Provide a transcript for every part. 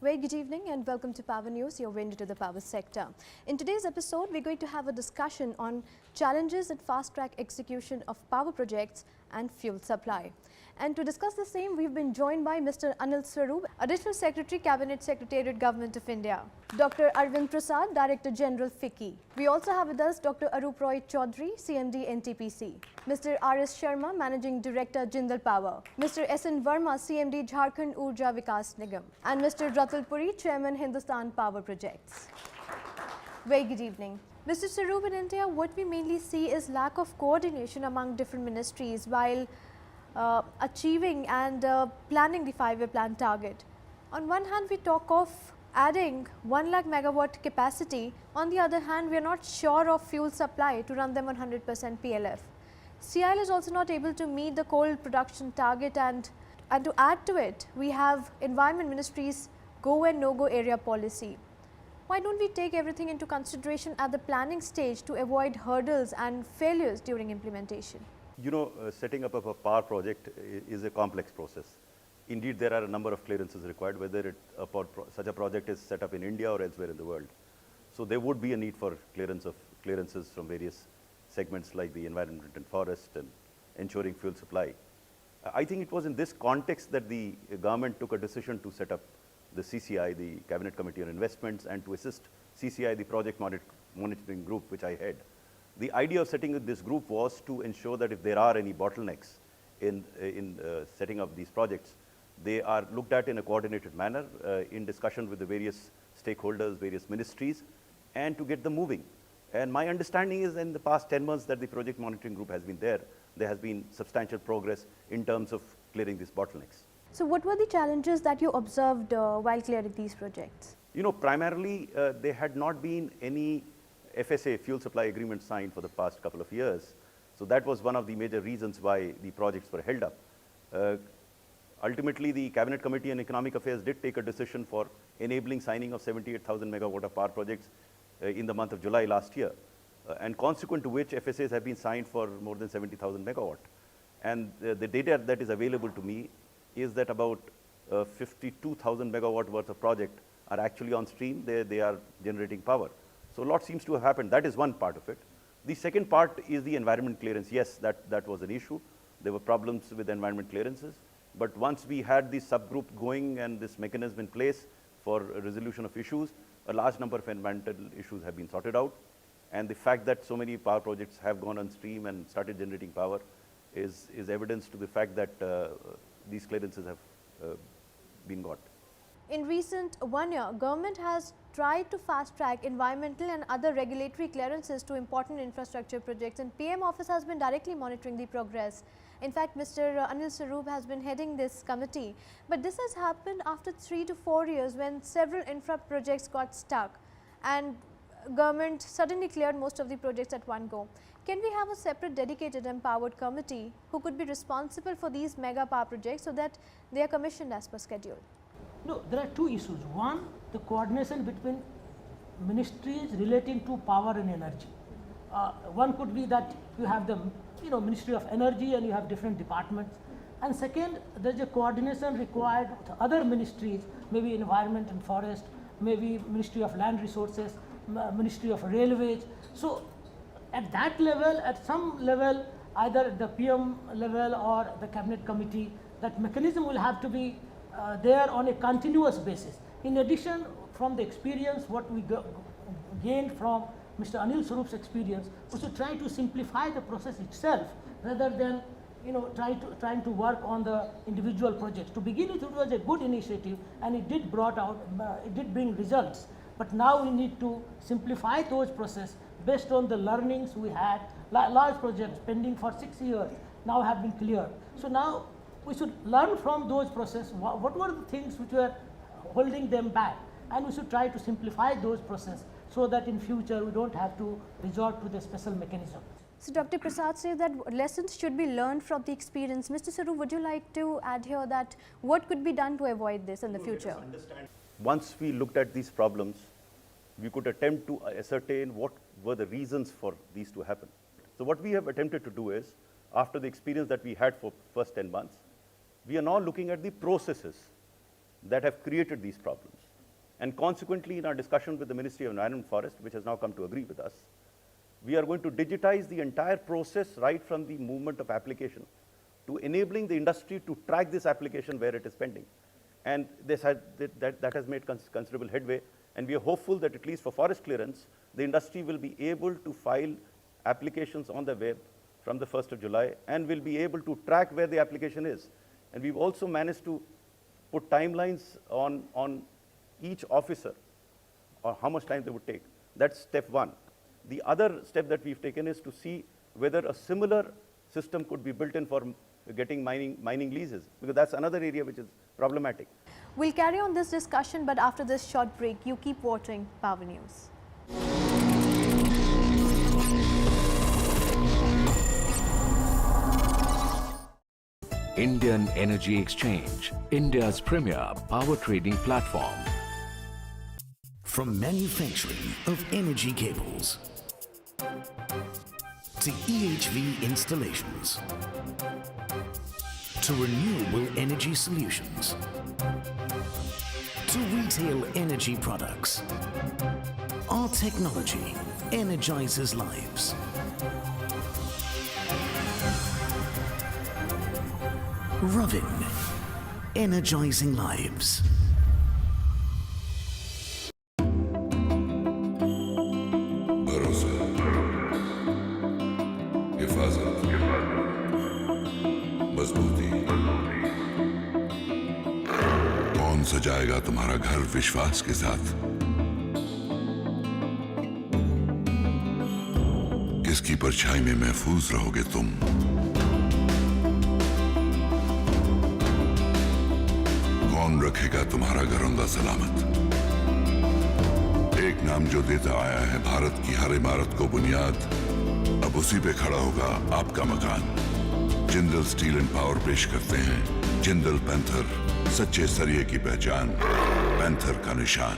Very good evening and welcome to Power News, your window to the power sector. In today's episode, we're going to have a discussion on challenges and fast-track execution of power projects and fuel supply. And to discuss the same, we've been joined by Mr. Anil Swarup, Additional Secretary, Cabinet Secretariat, Government of India; Dr. Arbind Prasad, Director General, FICCI. We also have with us Dr. Arup Choudhury, CMD, NTPC; Mr. R.S. Sharma, Managing Director, Jindal Power; Mr. N Verma, CMD, Jharkhand Urja Vikas Nigam; and Mr. Ratul, Puri, Chairman, Hindustan Powerprojects. Very good evening. Mr. Swarup, in India, what we mainly see is lack of coordination among different ministries while achieving and planning the 5-year plan target. On one hand, we talk of adding 1 lakh megawatt capacity. On the other hand, we are not sure of fuel supply to run them on 100% PLF. CIL is also not able to meet the coal production target, and to add to it, we have Environment Ministry's go and no-go area policy. Why don't we take everything into consideration at the planning stage to avoid hurdles and failures during implementation? You know, setting up a power project is a complex process. Indeed, there are a number of clearances required, whether such a project is set up in India or elsewhere in the world. So there would be a need for clearances from various segments like the environment and forest and ensuring fuel supply. I think it was in this context that the government took a decision to set up the CCI, the Cabinet Committee on Investments, and to assist CCI, the project monitoring group, which I head. The idea of setting up this group was to ensure that if there are any bottlenecks in setting up these projects, they are looked at in a coordinated manner in discussion with the various stakeholders, various ministries, and to get them moving. And my understanding is in the past 10 months that the project monitoring group has been there has been substantial progress in terms of clearing these bottlenecks. So what were the challenges that you observed while clearing these projects? You know, primarily there had not been any FSA, fuel supply agreement, signed for the past couple of years. So that was one of the major reasons why the projects were held up. Ultimately, the Cabinet Committee on Economic Affairs did take a decision for enabling signing of 78,000 megawatt of power projects in the month of July last year, and consequent to which FSAs have been signed for more than 70,000 megawatt. And the data that is available to me is that about 52,000 megawatt worth of project are actually on stream. They are generating power. So a lot seems to have happened. That is one part of it. The second part is the environment clearance. Yes, that was an issue. There were problems with environment clearances. But once we had this subgroup going and this mechanism in place for resolution of issues, a large number of environmental issues have been sorted out. And the fact that so many power projects have gone on stream and started generating power is evidence to the fact that these clearances have been got. In recent 1 year, government has tried to fast-track environmental and other regulatory clearances to important infrastructure projects, and PM office has been directly monitoring the progress. In fact, Mr. Anil Swarup has been heading this committee, but this has happened after 3 to 4 years when several infra projects got stuck and government suddenly cleared most of the projects at one go. Can we have a separate dedicated empowered committee who could be responsible for these mega power projects so that they are commissioned as per schedule? No, there are two issues. One, the coordination between ministries relating to power and energy. One could be that you have the Ministry of Energy and you have different departments. And second, there is a coordination required with other ministries, maybe Environment and Forest, maybe Ministry of Land Resources, Ministry of Railways. So at that level, at some level, either at the PM level or the Cabinet Committee, that mechanism will have to be there on a continuous basis. In addition, from the experience, what we gained from Mr. Anil Swarup's experience, was to try to simplify the process itself rather than trying to work on the individual projects. To begin with, it was a good initiative and it did bring results. But now we need to simplify those processes based on the learnings we had. Large projects pending for 6 years now have been cleared. So now we should learn from those processes what were the things which were holding them back, and we should try to simplify those processes so that in future we don't have to resort to the special mechanism. So Dr. Prasad says that lessons should be learned from the experience. Mr. Swarup, would you like to add here that what could be done to avoid this in the future? Once we looked at these problems, we could attempt to ascertain what were the reasons for these to happen. So what we have attempted to do is, after the experience that we had for first 10 months, we are now looking at the processes that have created these problems. And consequently, in our discussion with the Ministry of Environment and Forest, which has now come to agree with us, we are going to digitize the entire process right from the movement of application to enabling the industry to track this application where it is pending. And that has made considerable headway. And we are hopeful that at least for forest clearance, the industry will be able to file applications on the web from the 1st of July and will be able to track where the application is. And we've also managed to put timelines on each officer or how much time they would take. That's step one. The other step that we've taken is to see whether a similar system could be built in for getting mining leases, because that's another area which is problematic. We'll carry on this discussion, but after this short break, you keep watching Power News. Indian Energy Exchange, India's premier power trading platform. From manufacturing of energy cables to EHV installations to renewable energy solutions to retail energy products, our technology energizes lives. Ravin, energizing lives. भरोसा, हिफाजत, मजबूती। कौन सजाएगा तुम्हारा घर विश्वास के साथ? किसकी परछाई में महफूज रहोगे तुम? कौन रखेगा तुम्हारा घरौंदा सलामत? एक नाम जो देता आया है भारत की हर इमारत को बुनियाद, अब उसी पे खड़ा होगा आपका मकान। जिंदल स्टील एंड पावर पेश करते हैं जिंदल पैंथर, सच्चे सरिये की पहचान, पैंथर का निशान।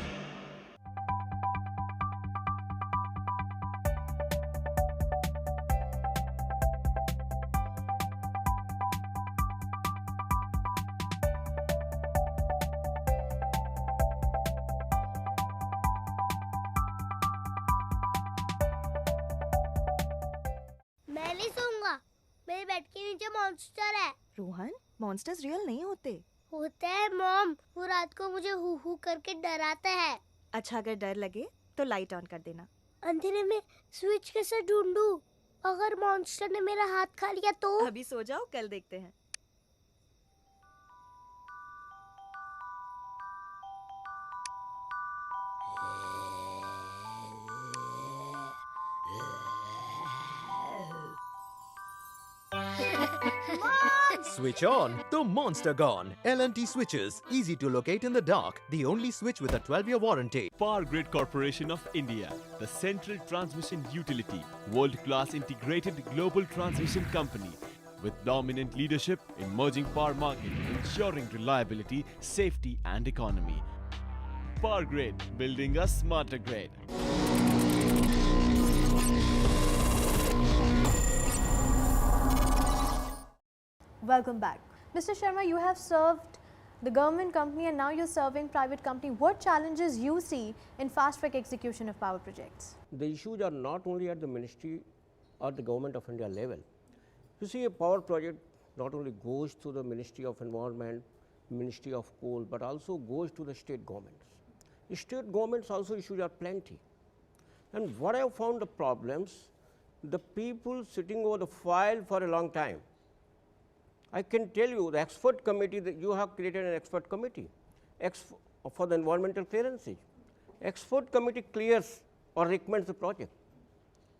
मैं नहीं सोऊंगा, मेरे बेड के नीचे मॉन्स्टर है। रोहन, मॉन्स्टर्स रियल नहीं होते। होते हैं मॉम, वो रात को मुझे हु हु करके डराता है। अच्छा, अगर डर लगे तो लाइट ऑन कर देना। अंधेरे में स्विच कैसे ढूंढूं? अगर मॉन्स्टर ने मेरा हाथ खा लिया तो? अभी सो जाओ, कल देखते हैं। Switch on to Monster Gone. L&T switches, easy to locate in the dark. The only switch with a 12-year warranty. Power Grid Corporation of India, the central transmission utility, world-class integrated global transmission company with dominant leadership in emerging power market, ensuring reliability, safety and economy. Power Grid, building a smarter grid. Welcome back. Mr. Sharma, you have served the government company and now you're serving private company. What challenges you see in fast-track execution of power projects? The issues are not only at the ministry or the government of India level. You see, a power project not only goes to the Ministry of Environment, Ministry of Coal, but also goes to the state governments. The state governments also issues are plenty. And what I have found the problems, the people sitting over the file for a long time. I can tell you the expert committee, that you have created an expert committee for the environmental clearances. Expert committee clears or recommends the project.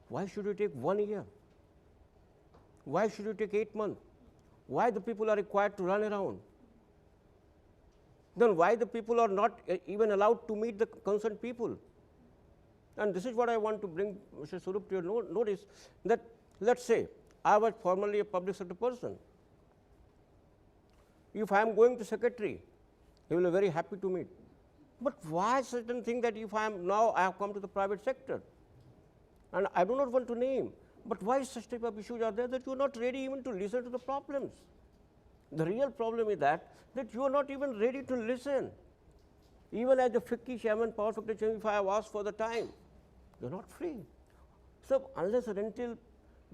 Why should it take 1 year? Why should it take 8 months? Why the people are required to run around? Then why the people are not even allowed to meet the concerned people? And this is what I want to bring, Mr. Swarup, to your notice, that let's say I was formerly a public sector person. If I am going to secretary, he will be very happy to meet. But why certain thing that if I am now, I have come to the private sector, and I do not want to name, but why such type of issues are there that you are not ready even to listen to the problems? The real problem is that you are not even ready to listen. Even as the FICCI chairman, Power Factor chairman, if I have asked for the time, they are not free. So unless and until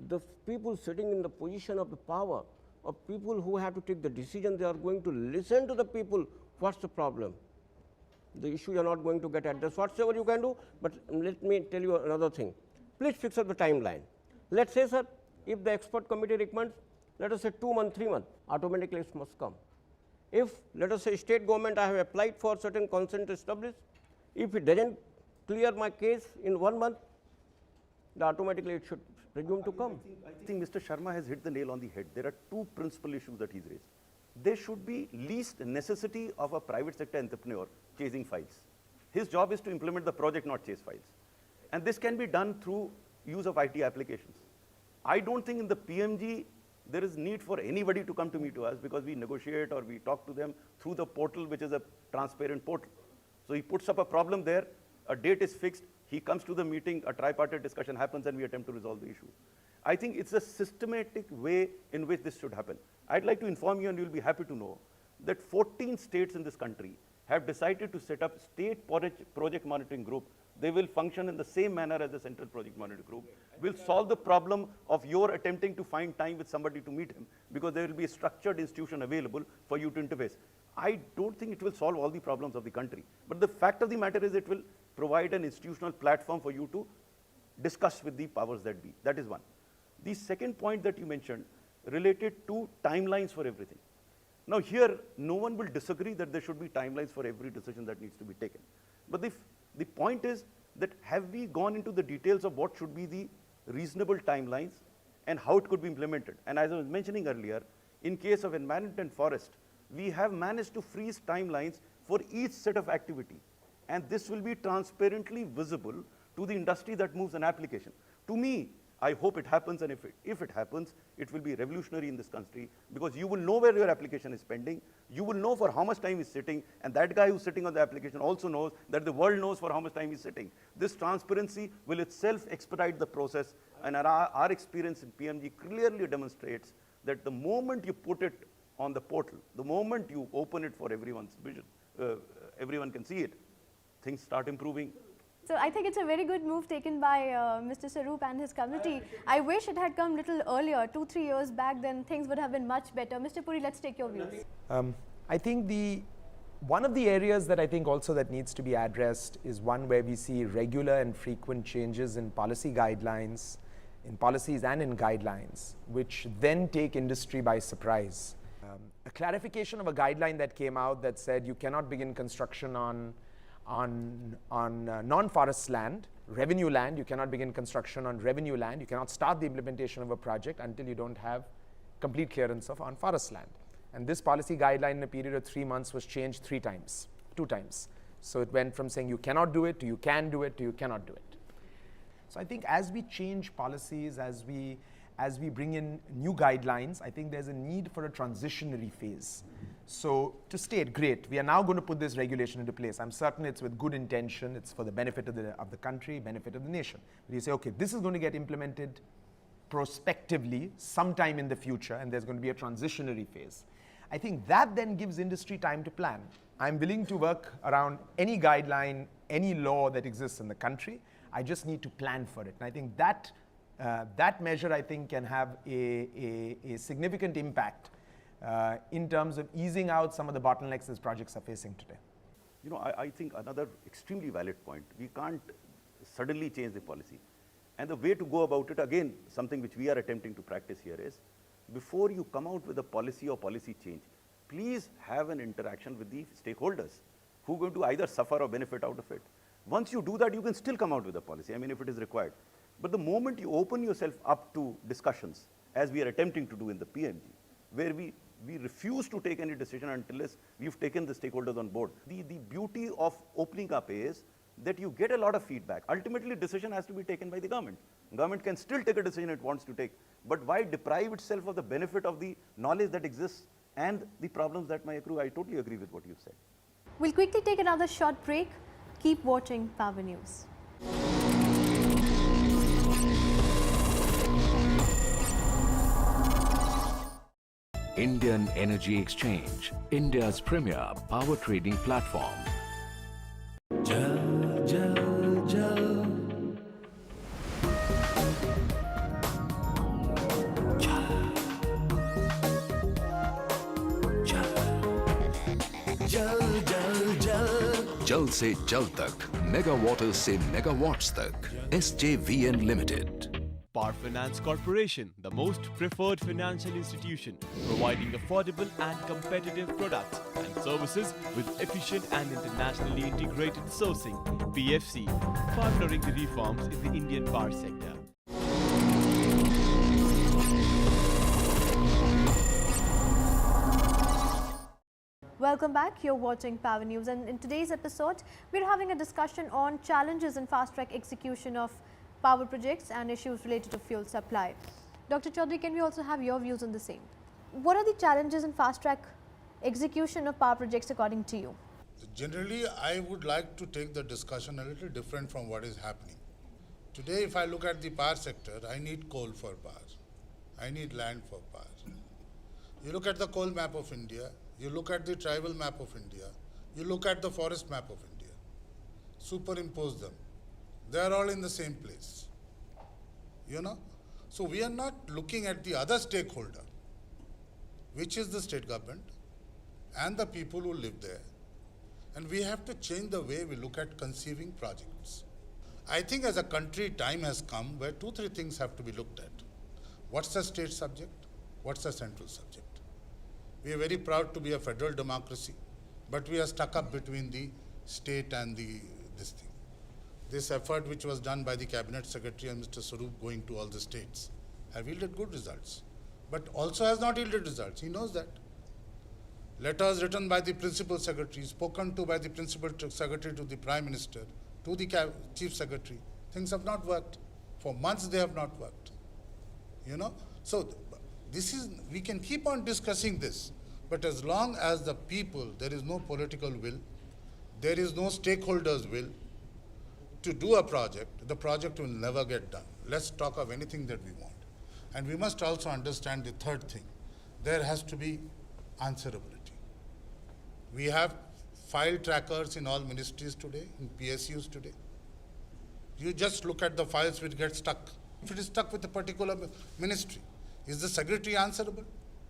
the people sitting in the position of the power, or people who have to take the decision, they are going to listen to the people, what's the problem? The issues are not going to get addressed, whatsoever you can do. But let me tell you another thing. Please fix up the timeline. Let's say, sir, if the expert committee recommends, let us say 2 months, 3 months, automatically it must come. If, let us say, state government, I have applied for certain consent established, if it doesn't clear my case in 1 month, then automatically it should presume to come. I think Mr. Sharma has hit the nail on the head. There are two principal issues that he's raised. There should be least necessity of a private sector entrepreneur chasing files. His job is to implement the project, not chase files. And this can be done through use of IT applications. I don't think in the PMG there is need for anybody to come to us, because we negotiate or we talk to them through the portal, which is a transparent portal. So he puts up a problem there, a date is fixed, he comes to the meeting, a tripartite discussion happens, and we attempt to resolve the issue. I think it's a systematic way in which this should happen. I'd like to inform you, and you'll be happy to know, that 14 states in this country have decided to set up state project monitoring group. They will function in the same manner as the central project monitoring group. Will solve the problem of your attempting to find time with somebody to meet him, because there will be a structured institution available for you to interface. I don't think it will solve all the problems of the country. But the fact of the matter is it will provide an institutional platform for you to discuss with the powers that be. That is one. The second point that you mentioned related to timelines for everything. Now here, no one will disagree that there should be timelines for every decision that needs to be taken. But the point is that have we gone into the details of what should be the reasonable timelines and how it could be implemented? And as I was mentioning earlier, in case of environment and forest, we have managed to freeze timelines for each set of activity. And this will be transparently visible to the industry that moves an application. To me, I hope it happens, and if it happens, it will be revolutionary in this country, because you will know where your application is pending, you will know for how much time he's sitting, and that guy who's sitting on the application also knows that the world knows for how much time he's sitting. This transparency will itself expedite the process, and our experience in PMG clearly demonstrates that the moment you put it on the portal, the moment you open it for everyone's vision, everyone can see it, things start improving. So I think it's a very good move taken by Mr. Swarup and his committee. I wish it had come a little earlier, 2-3 years back, then things would have been much better. Mr. Puri, let's take your views. I think one of the areas that I think also that needs to be addressed is one where we see regular and frequent changes in policy guidelines, in policies and in guidelines, which then take industry by surprise. A clarification of a guideline that came out that said you cannot begin construction on non-forest land, revenue land, you cannot begin construction on revenue land, you cannot start the implementation of a project until you don't have complete clearance of on forest land. And this policy guideline in a period of 3 months was changed 2 times. So it went from saying you cannot do it to you can do it to you cannot do it. So I think as we change policies, as we bring in new guidelines, I think there's a need for a transitionary phase. So to state, great, we are now going to put this regulation into place. I'm certain it's with good intention, it's for the benefit of the country, benefit of the nation. But you say, okay, this is going to get implemented prospectively sometime in the future, and there's going to be a transitionary phase. I think that then gives industry time to plan. I'm willing to work around any guideline, any law that exists in the country. I just need to plan for it. And I think that measure, I think, can have a significant impact in terms of easing out some of the bottlenecks these projects are facing today. You know, I think another extremely valid point, we can't suddenly change the policy. And the way to go about it, again, something which we are attempting to practice here is, before you come out with a policy or policy change, please have an interaction with the stakeholders who are going to either suffer or benefit out of it. Once you do that, you can still come out with a policy, I mean, if it is required. But the moment you open yourself up to discussions, as we are attempting to do in the PMG, where we refuse to take any decision until we've taken the stakeholders on board. The beauty of opening up is that you get a lot of feedback. Ultimately, decision has to be taken by the government. Government can still take a decision it wants to take, but why deprive itself of the benefit of the knowledge that exists and the problems that may accrue? I totally agree with what you've said. We'll quickly take another short break. Keep watching Power News. Indian Energy Exchange, India's premier power trading platform. Jal, jal, jal. जल से जल तक, mega water से megawatts तक, SJVN Limited. Power Finance Corporation, the most preferred financial institution, providing affordable and competitive products and services with efficient and internationally integrated sourcing. PFC, partnering the reforms in the Indian power sector. Welcome back. You're watching Power News, and in today's episode, we're having a discussion on challenges in fast-track execution of power projects and issues related to fuel supply. Dr. Choudhury, can we also have your views on the same? What are the challenges in fast-track execution of power projects according to you? Generally, I would like to take the discussion a little different from what is happening. Today, if I look at the power sector, I need coal for power. I need land for power. You look at the coal map of India, you look at the tribal map of India, you look at the forest map of India, superimpose them. They are all in the same place, you know. So we are not looking at the other stakeholder, which is the state government and the people who live there. And we have to change the way we look at conceiving projects. I think as a country, time has come where 2-3 things have to be looked at. What's the state subject? What's the central subject? We are very proud to be a federal democracy, but we are stuck up between the state and this thing. This effort which was done by the Cabinet Secretary and Mr. Swarup going to all the states have yielded good results, but also has not yielded results. He knows that. Letters written by the Principal Secretary, spoken to by the Principal Secretary to the Prime Minister, to the Chief Secretary, things have not worked. For months they have not worked, you know. So this is, we can keep on discussing this, but as long as the people, there is no political will, there is no stakeholders' will to do a project, the project will never get done. Let's talk of anything that we want. And we must also understand the third thing. There has to be answerability. We have file trackers in all ministries today, in PSUs today. You just look at the files which get stuck. If it is stuck with a particular ministry, is the secretary answerable?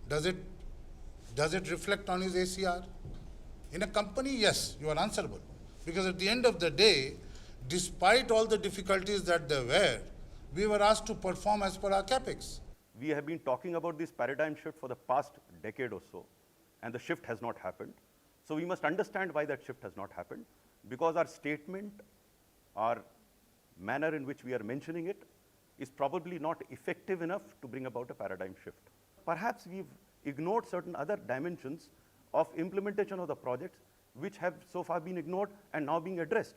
Does it reflect on his ACR? In a company, yes, you are answerable. Because at the end of the day, despite all the difficulties that there were, we were asked to perform as per our capex. We have been talking about this paradigm shift for the past decade or so, and the shift has not happened. So we must understand why that shift has not happened, because our statement, our manner in which we are mentioning it, is probably not effective enough to bring about a paradigm shift. Perhaps we've ignored certain other dimensions of implementation of the projects which have so far been ignored and now being addressed.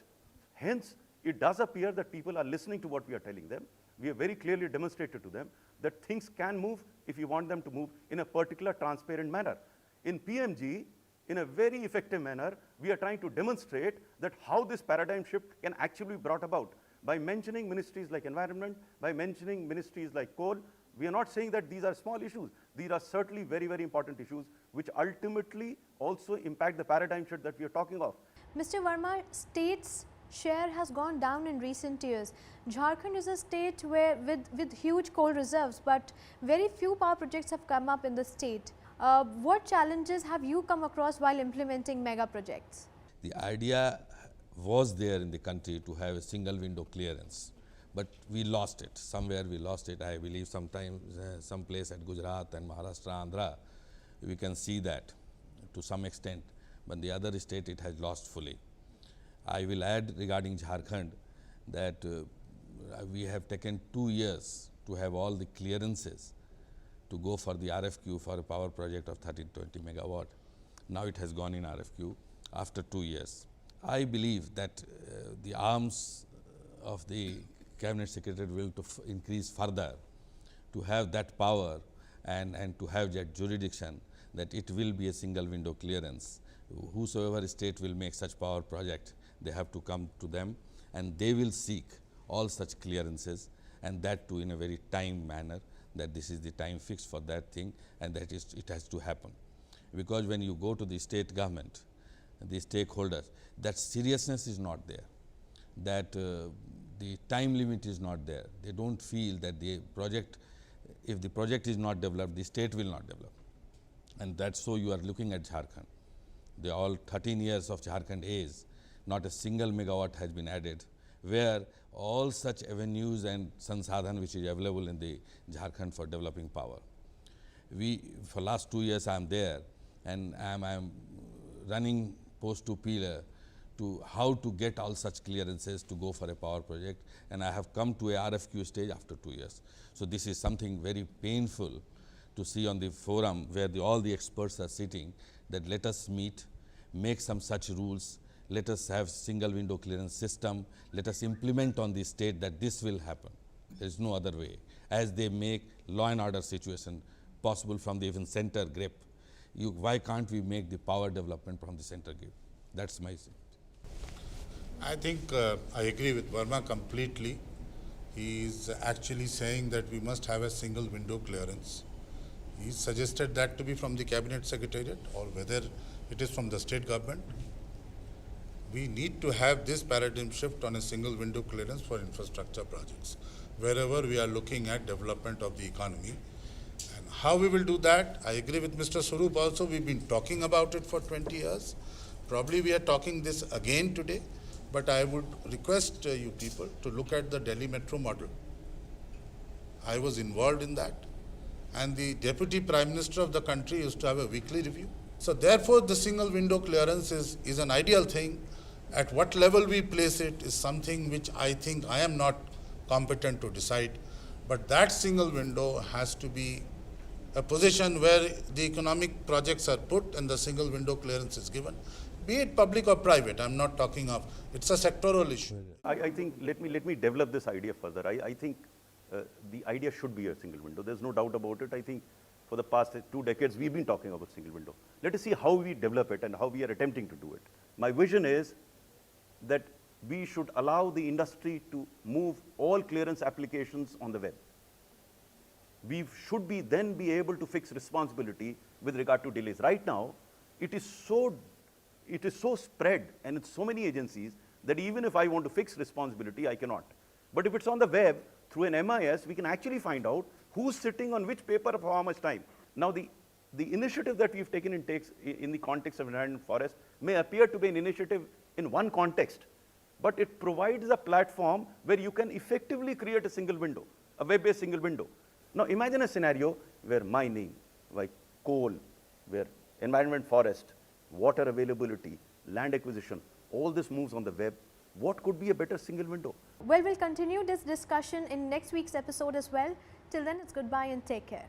Hence, it does appear that people are listening to what we are telling them. We have very clearly demonstrated to them that things can move if you want them to move in a particular transparent manner. In PMG, in a very effective manner, we are trying to demonstrate that how this paradigm shift can actually be brought about. By mentioning ministries like environment, by mentioning ministries like coal, we are not saying that these are small issues. These are certainly very, very important issues which ultimately also impact the paradigm shift that we are talking of. Mr. Verma, states' share has gone down in recent years. Jharkhand is a state where with huge coal reserves, but very few power projects have come up in the state. What challenges have you come across while implementing mega projects? The idea was there in the country to have a single window clearance, but we lost it. Somewhere we lost it. I believe sometimes some place at Gujarat and Maharashtra, Andhra, we can see that to some extent, but the other state it has lost fully. I will add regarding Jharkhand that we have taken 2 years to have all the clearances to go for the RFQ for a power project of 30-20 megawatt. Now it has gone in RFQ after 2 years. I believe that the arms of the Cabinet Secretary will to increase further to have that power and to have that jurisdiction that it will be a single window clearance. Whosoever state will make such power project, they have to come to them and they will seek all such clearances, and that too in a very time manner, that this is the time fixed for that thing and that it has to happen. Because when you go to the state government, the stakeholders, that seriousness is not there, that the time limit is not there. They don't feel that the project, if the project is not developed, the state will not develop. And that's so you are looking at Jharkhand. The all 13 years of Jharkhand age, not a single megawatt has been added, where all such avenues and sansadhan which is available in the Jharkhand for developing power. For last 2 years I am there, and I am running post to pillar to how to get all such clearances to go for a power project, and I have come to a RFQ stage after 2 years. So this is something very painful to see on the forum where all the experts are sitting, that let us meet, make some such rules, let us have single window clearance system, let us implement on the state that this will happen. There is no other way. As they make law and order situation possible from the even center grip, why can't we make the power development from the center grip? That's my thing. I think I agree with Verma completely. He is actually saying that we must have a single window clearance. He suggested that to be from the Cabinet Secretariat or whether it is from the state government. We need to have this paradigm shift on a single window clearance for infrastructure projects, wherever we are looking at development of the economy. And how we will do that, I agree with Mr. Swarup also. We've been talking about it for 20 years. Probably we are talking this again today, but I would request you people to look at the Delhi Metro model. I was involved in that, and the Deputy Prime Minister of the country used to have a weekly review. So therefore, the single window clearance is an ideal thing. At what level we place it is something which I think I am not competent to decide, but that single window has to be a position where the economic projects are put and the single window clearance is given, be it public or private. I'm not talking of, it's a sectoral issue. I think, let me develop this idea further. I think the idea should be a single window. There's no doubt about it. I think for the past 2 decades, we've been talking about single window. Let us see how we develop it and how we are attempting to do it. My vision is that we should allow the industry to move all clearance applications on the web. We should then be able to fix responsibility with regard to delays. Right now, it is so spread and it's so many agencies that even if I want to fix responsibility, I cannot. But if it's on the web, through an MIS, we can actually find out who's sitting on which paper for how much time. Now, the initiative that we've taken in the context of land and forest may appear to be an initiative in one context, but it provides a platform where you can effectively create a single window, a web-based single window. Now, imagine a scenario where mining, like coal, where environment, forest, water availability, land acquisition, all this moves on the web. What could be a better single window? Well, we'll continue this discussion in next week's episode as well. Till then, it's goodbye and take care.